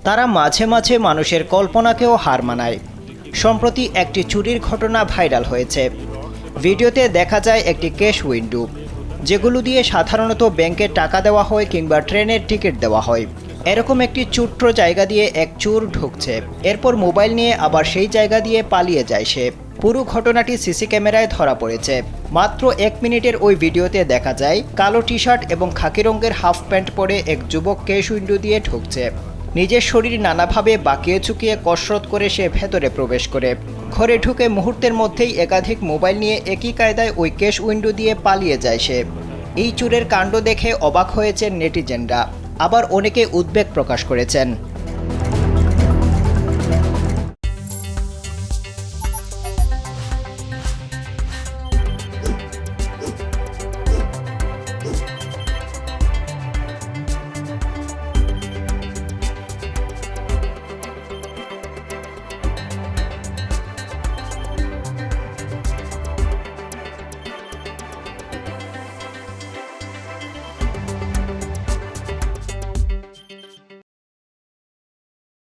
তারা মাঝে মাঝে মানুষের কল্পনাকেও হার মানায়। সম্প্রতি একটি চুরির ঘটনা ভাইরাল হয়েছে। ভিডিওতে দেখা যায় একটি ক্যাশ উইন্ডো, যেগুলো দিয়ে সাধারণত ব্যাংকে টাকা দেওয়া হয় কিংবা ট্রেনের টিকিট দেওয়া হয়। এরকম একটি ছোট্ট জায়গা দিয়ে এক চোর ঢুকছে, এরপর মোবাইল নিয়ে আবার সেই জায়গা দিয়ে পালিয়ে যায় সে। পুরো ঘটনাটি সিসি ক্যামেরায় ধরা পড়েছে। মাত্র 1 মিনিটের ওই ভিডিওতে দেখা যায় কালো টি শার্ট এবং খাকি রঙের হাফ প্যান্ট পরে এক যুবক ক্যাশ উইন্ডো দিয়ে ঢুকছে। নিজের শরীর নানাভাবে বাঁকিয়ে চুকিয়ে কসরত করে সে ভেতরে প্রবেশ করে। ঘরে ঢুকে মুহূর্তের মধ্যেই একাধিক মোবাইল নিয়ে একই কায়দায় ওই ক্যাশ উইন্ডো দিয়ে পালিয়ে যায় সে। এই চোরের কাণ্ড দেখে অবাক হয়েছেন নেটিজেনরা, আবার অনেকে উদ্বেগ প্রকাশ করেছেন।